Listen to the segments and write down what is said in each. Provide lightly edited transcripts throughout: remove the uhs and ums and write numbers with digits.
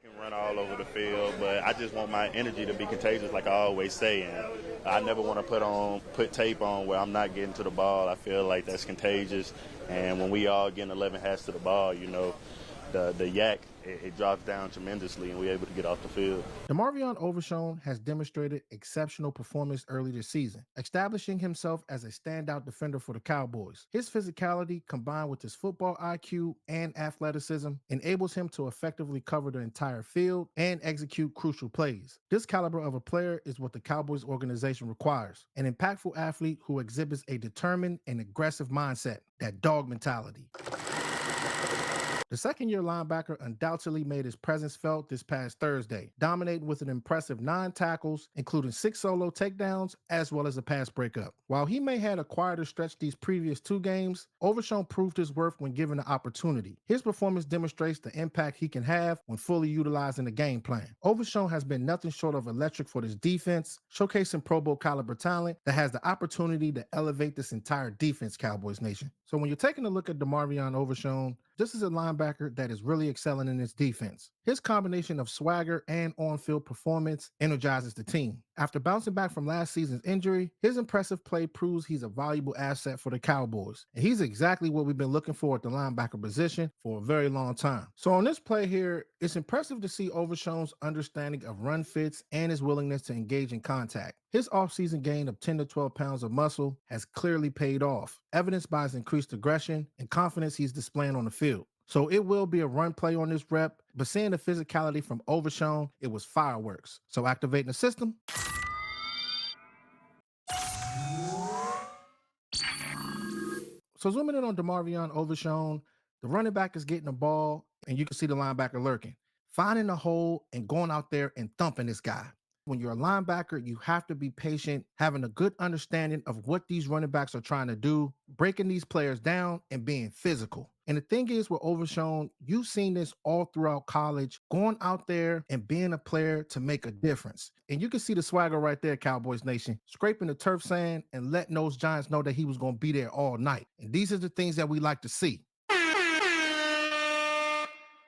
can run all over the field, but I just want my energy to be contagious, like I always say. And I never want to put tape on where I'm not getting to the ball. I feel like that's contagious. And when we all get 11 hats to the ball, the yak, it drops down tremendously, and we're able to get off the field. Demarvion Overshown has demonstrated exceptional performance early this season, establishing himself as a standout defender for the Cowboys. His physicality, combined with his football IQ and athleticism, enables him to effectively cover the entire field and execute crucial plays. This caliber of a player is what the Cowboys organization requires: an impactful athlete who exhibits a determined and aggressive mindset, that dog mentality. The second-year linebacker undoubtedly made his presence felt this past Thursday, dominating with an impressive 9 tackles, including 6 solo takedowns, as well as a pass breakup. While he may have a quieter stretch these previous 2 games, Overshown proved his worth when given the opportunity. His performance demonstrates the impact he can have when fully utilizing the game plan. Overshown has been nothing short of electric for this defense, showcasing Pro Bowl caliber talent that has the opportunity to elevate this entire defense, Cowboys Nation. So when you're taking a look at Demarvion Overshown, this is a linebacker that is really excelling in its defense. His combination of swagger and on-field performance energizes the team. After bouncing back from last season's injury, his impressive play proves he's a valuable asset for the Cowboys. And he's exactly what we've been looking for at the linebacker position for a very long time. So on this play here, it's impressive to see Overshown's understanding of run fits and his willingness to engage in contact. His offseason gain of 10 to 12 pounds of muscle has clearly paid off, evidenced by his increased aggression and confidence he's displaying on the field. So it will be a run play on this rep, but seeing the physicality from Overshown, it was fireworks. So activating the system. So zooming in on Demarvion Overshown, the running back is getting the ball, and you can see the linebacker lurking, finding the hole and going out there and thumping this guy. When you're a linebacker, you have to be patient, having a good understanding of what these running backs are trying to do, breaking these players down, and being physical. And the thing is with Overshown, you've seen this all throughout college, going out there and being a player to make a difference. And you can see the swagger right there, Cowboys Nation, scraping the turf sand and letting those Giants know that he was going to be there all night. And these are the things that we like to see.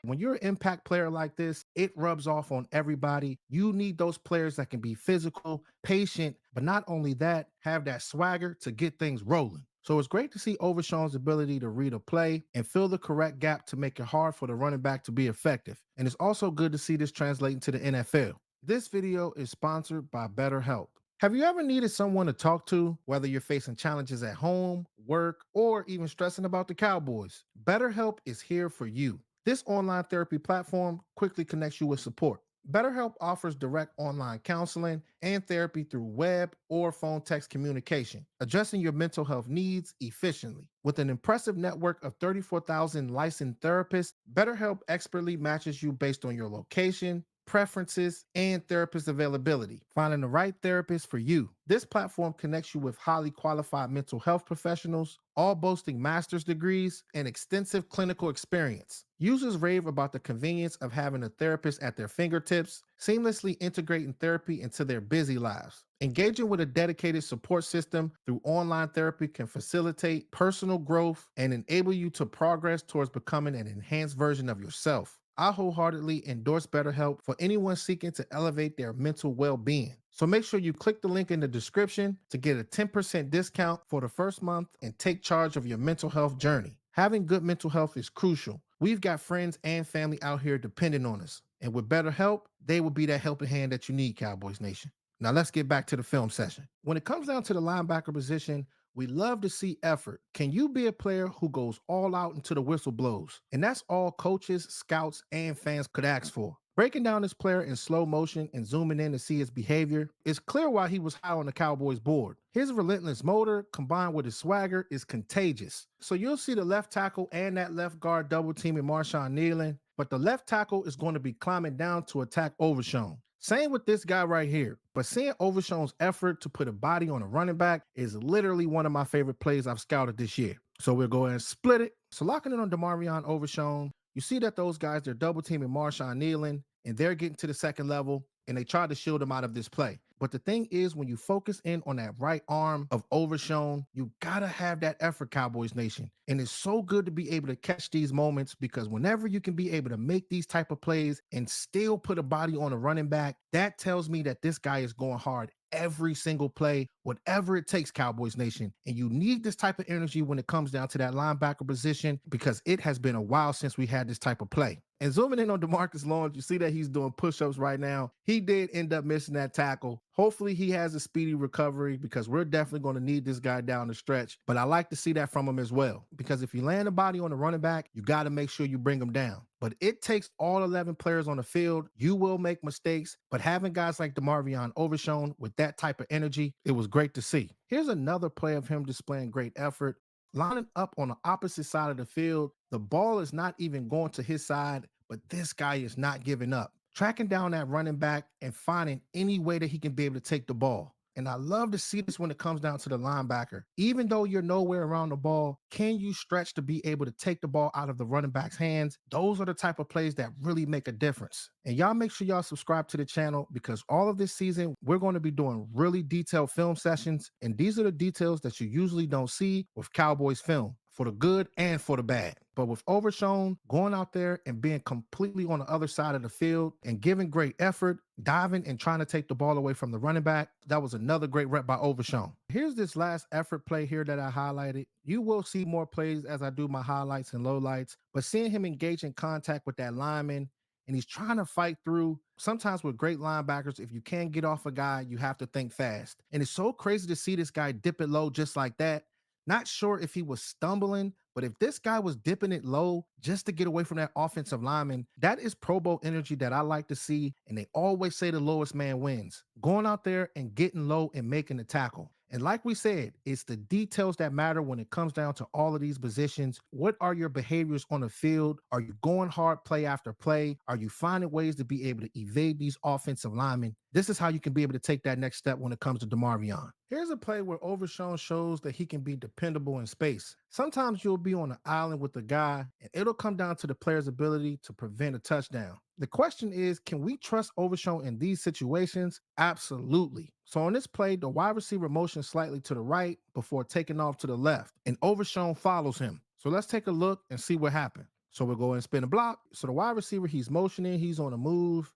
When you're an impact player like this, it rubs off on everybody. You need those players that can be physical, patient, but not only that, have that swagger to get things rolling. So it's great to see Overshown's ability to read a play and fill the correct gap to make it hard for the running back to be effective. And it's also good to see this translating to the NFL. This video is sponsored by BetterHelp. Have you ever needed someone to talk to, whether you're facing challenges at home, work, or even stressing about the Cowboys? BetterHelp is here for you. This online therapy platform quickly connects you with support. BetterHelp offers direct online counseling and therapy through web or phone text communication, addressing your mental health needs efficiently. With an impressive network of 34,000 licensed therapists, BetterHelp expertly matches you based on your location, preferences, and therapist availability, finding the right therapist for you. This platform connects you with highly qualified mental health professionals, all boasting master's degrees and extensive clinical experience. Users rave about the convenience of having a therapist at their fingertips, seamlessly integrating therapy into their busy lives. Engaging with a dedicated support system through online therapy can facilitate personal growth and enable you to progress towards becoming an enhanced version of yourself. I wholeheartedly endorse BetterHelp for anyone seeking to elevate their mental well-being. So make sure you click the link in the description to get a 10% discount for the first month and take charge of your mental health journey. Having good mental health is crucial. We've got friends and family out here depending on us. And with BetterHelp, they will be that helping hand that you need, Cowboys Nation. Now let's get back to the film session. When it comes down to the linebacker position, we love to see effort. Can you be a player who goes all out until the whistle blows? And that's all coaches, scouts, and fans could ask for. Breaking down this player in slow motion and zooming in to see his behavior, it's clear why he was high on the Cowboys board. His relentless motor combined with his swagger is contagious. So you'll see the left tackle and that left guard double teaming Marshawn kneeling, but the left tackle is going to be climbing down to attack Overshown. Same with this guy right here, but seeing Overshown's effort to put a body on a running back is literally one of my favorite plays I've scouted this year. So we'll go ahead and split it. So locking it on Demarvion Overshown, you see that those guys, they're double teaming Marshawn kneeling, and they're getting to the second level, and they tried to shield him out of this play. But the thing is, when you focus in on that right arm of Overshown, you gotta have that effort, Cowboys Nation. And it's so good to be able to catch these moments because whenever you can be able to make these type of plays and still put a body on a running back, that tells me that this guy is going hard every single play, whatever it takes, Cowboys Nation. And you need this type of energy when it comes down to that linebacker position because it has been a while since we had this type of play. And zooming in on DeMarcus Lawrence, you see that he's doing push-ups right now. He did end up missing that tackle. Hopefully he has a speedy recovery because we're definitely going to need this guy down the stretch. But I like to see that from him as well because if you land a body on the running back, you got to make sure you bring him down. But it takes all 11 players on the field. You will make mistakes, but having guys like Demarvion Overshown with that type of energy, it was great to see. Here's another play of him displaying great effort. Lining up on the opposite side of the field, the ball is not even going to his side, but this guy is not giving up. Tracking down that running back and finding any way that he can be able to take the ball. And I love to see this when it comes down to the linebacker. Even though you're nowhere around the ball, can you stretch to be able to take the ball out of the running back's hands? Those are the type of plays that really make a difference. And y'all make sure y'all subscribe to the channel because all of this season, we're going to be doing really detailed film sessions. And these are the details that you usually don't see with Cowboys film, for the good and for the bad. But with Overshown, going out there and being completely on the other side of the field and giving great effort, diving and trying to take the ball away from the running back, that was another great rep by Overshown. Here's this last effort play here that I highlighted. You will see more plays as I do my highlights and lowlights, but seeing him engage in contact with that lineman and he's trying to fight through. Sometimes with great linebackers, if you can't get off a guy, you have to think fast. And it's so crazy to see this guy dip it low just like that. Not sure if he was stumbling, but if this guy was dipping it low just to get away from that offensive lineman, that is Pro Bowl energy that I like to see. And they always say the lowest man wins. Going out there and getting low and making the tackle. And like we said, it's the details that matter when it comes down to all of these positions. What are your behaviors on the field? Are you going hard play after play? Are you finding ways to be able to evade these offensive linemen? This is how you can be able to take that next step when it comes to Demarvion. Here's a play where Overshown shows that he can be dependable in space. Sometimes you'll be on an island with a guy, and it'll come down to the player's ability to prevent a touchdown. The question is, can we trust Overshown in these situations? Absolutely. So on this play, the wide receiver motions slightly to the right before taking off to the left, and Overshown follows him. So let's take a look and see what happened. So we'll go and spin a block. So the wide receiver, he's motioning, he's on a move,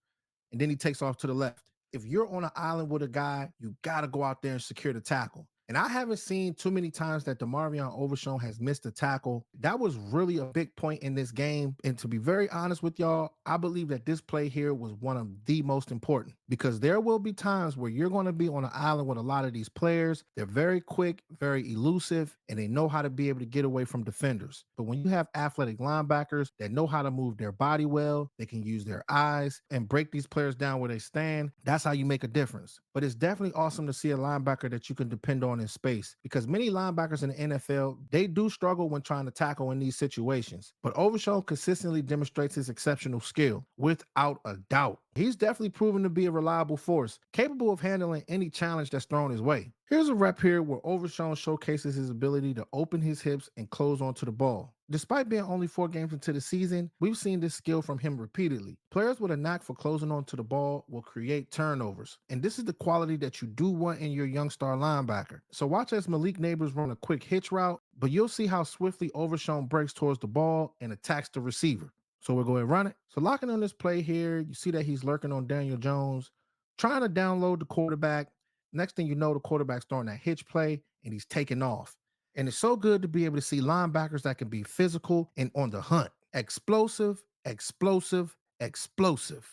and then he takes off to the left. If you're on an island with a guy, you got to go out there and secure the tackle. And I haven't seen too many times that Demarvion Overshown has missed a tackle. That was really a big point in this game. And to be very honest with y'all, I believe that this play here was one of the most important because there will be times where you're going to be on an island with a lot of these players. They're very quick, very elusive, and they know how to be able to get away from defenders. But when you have athletic linebackers that know how to move their body well, they can use their eyes and break these players down where they stand. That's how you make a difference. But it's definitely awesome to see a linebacker that you can depend on in space because many linebackers in the NFL, they do struggle when trying to tackle in these situations. But Overshown consistently demonstrates his exceptional skill without a doubt. He's definitely proven to be a reliable force, capable of handling any challenge that's thrown his way. Here's a rep here where Overshown showcases his ability to open his hips and close onto the ball. Despite being only 4 games into the season, we've seen this skill from him repeatedly. Players with a knack for closing onto the ball will create turnovers, and this is the quality that you do want in your young star linebacker. So watch as Malik Neighbors run a quick hitch route, but you'll see how swiftly Overshown breaks towards the ball and attacks the receiver. So we'll go ahead and run it. So locking on this play here, you see that he's lurking on Daniel Jones, trying to download the quarterback. Next thing you know, the quarterback's throwing that hitch play and he's taking off. And it's so good to be able to see linebackers that can be physical and on the hunt. Explosive, explosive, explosive.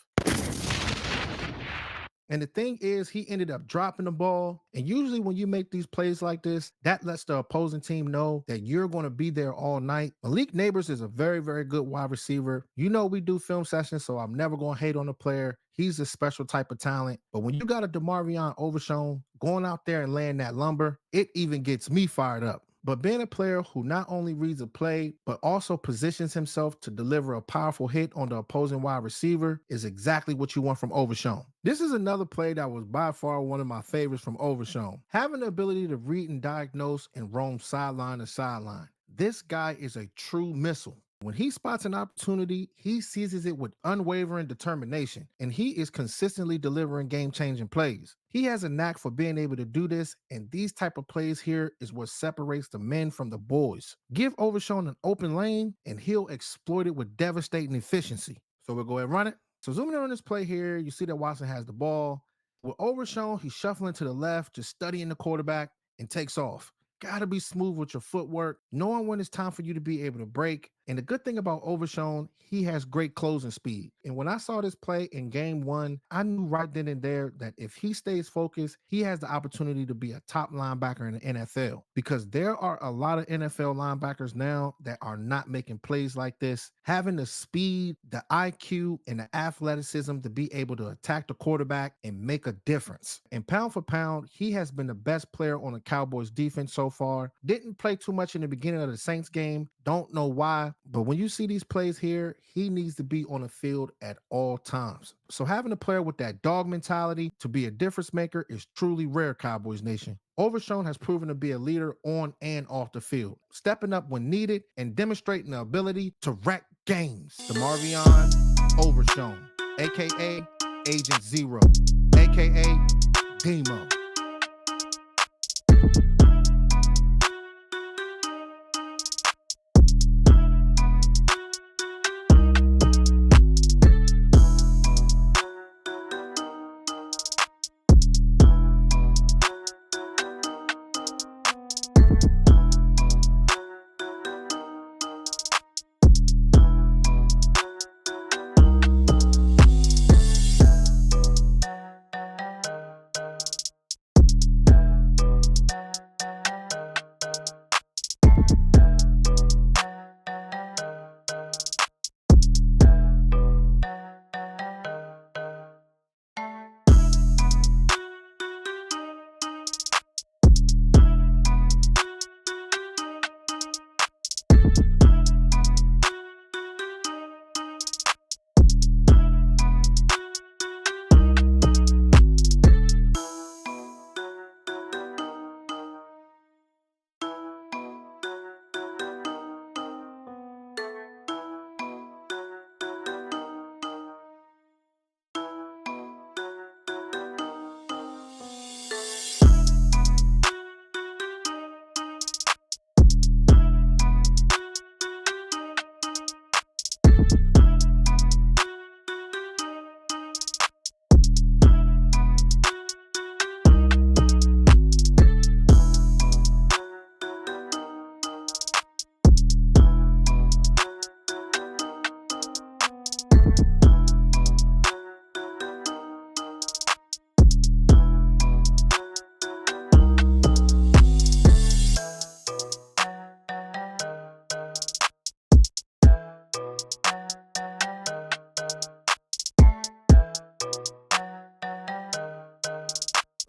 And the thing is, he ended up dropping the ball. And usually when you make these plays like this, that lets the opposing team know that you're going to be there all night. Malik Neighbors is a very, very good wide receiver. You know, we do film sessions, so I'm never going to hate on the player. He's a special type of talent. But when you got a Demarvion Overshown going out there and laying that lumber, it even gets me fired up. But being a player who not only reads a play, but also positions himself to deliver a powerful hit on the opposing wide receiver is exactly what you want from Overshown. This is another play that was by far one of my favorites from Overshown. Having the ability to read and diagnose and roam sideline to sideline. This guy is a true missile. When he spots an opportunity, he seizes it with unwavering determination, and he is consistently delivering game-changing plays. He has a knack for being able to do this, and these type of plays here is what separates the men from the boys. Give Overshown an open lane, and he'll exploit it with devastating efficiency. So we'll go ahead and run it. So zooming in on this play here, you see that Watson has the ball. With Overshown, he's shuffling to the left, just studying the quarterback, and takes off. Gotta be smooth with your footwork, knowing when it's time for you to be able to break. And the good thing about Overshown, he has great closing speed. And when I saw this play in game one, I knew right then and there that if he stays focused, he has the opportunity to be a top linebacker in the NFL. Because there are a lot of NFL linebackers now that are not making plays like this. Having the speed, the IQ, and the athleticism to be able to attack the quarterback and make a difference. And pound for pound, he has been the best player on the Cowboys defense so far. Didn't play too much in the beginning of the Saints game. Don't know why, but when you see these plays here, he needs to be on the field at all times. So having a player with that dog mentality to be a difference maker is truly rare, Cowboys Nation. Overshown has proven to be a leader on and off the field, stepping up when needed and demonstrating the ability to wreck games. Demarvion Overshown, aka Agent Zero, aka Demo.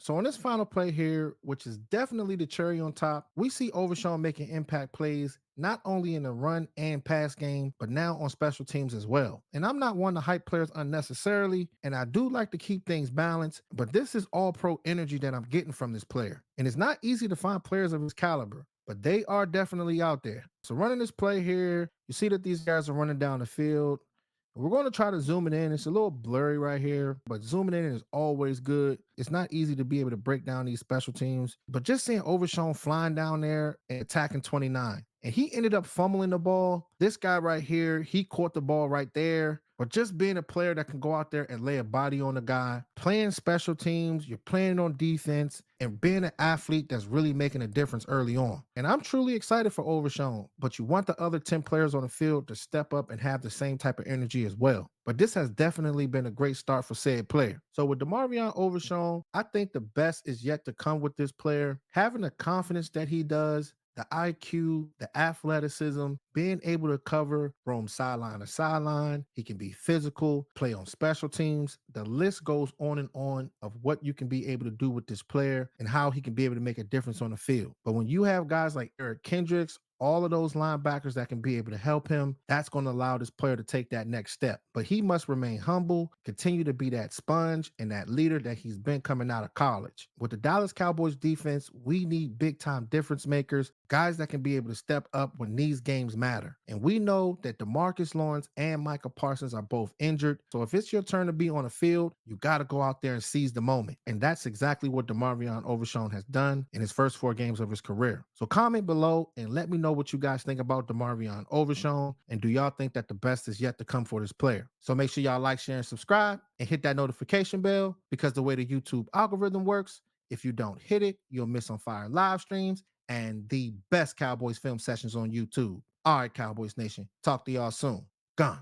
So on this final play here, which is definitely the cherry on top, we see Overshown making impact plays not only in the run and pass game, but now on special teams as well. And I'm not one to hype players unnecessarily, and I do like to keep things balanced, but this is all pro energy that I'm getting from this player. And it's not easy to find players of his caliber, but they are definitely out there. So running this play here, you see that these guys are running down the field. We're going to try to zoom it in. It's a little blurry right here, but zooming in is always good. It's not easy to be able to break down these special teams, but just seeing Overshown flying down there and attacking 29. And he ended up fumbling the ball. This guy right here, he caught the ball right there. But just being a player that can go out there and lay a body on a guy, playing special teams, you're playing on defense, and being an athlete that's really making a difference early on. And I'm truly excited for Overshown, but you want the other 10 players on the field to step up and have the same type of energy as well. But this has definitely been a great start for said player. So with Demarvion Overshown, I think the best is yet to come with this player. Having the confidence that he does, the IQ, the athleticism, being able to cover from sideline to sideline. He can be physical, play on special teams. The list goes on of what you can be able to do with this player and how he can be able to make a difference on the field. But when you have guys like Eric Kendricks all of those linebackers that can be able to help him. That's going to allow this player to take that next step. But he must remain humble, continue to be that sponge and that leader that he's been coming out of college. With the Dallas Cowboys defense, we need big time difference makers, guys that can be able to step up when these games matter. And we know that DeMarcus Lawrence and Micah Parsons are both injured. So if it's your turn to be on the field, you got to go out there and seize the moment. And that's exactly what Demarvion Overshown has done in his first 4 games of his career. So comment below and let me know what you guys think about Demarvion Overshown. And do y'all think that the best is yet to come for this player? So make sure y'all like, share, and subscribe and hit that notification bell, because the way the YouTube algorithm works, if you don't hit it, you'll miss on fire live streams and the best Cowboys film sessions on YouTube. All right, Cowboys Nation. Talk to y'all soon. Gone.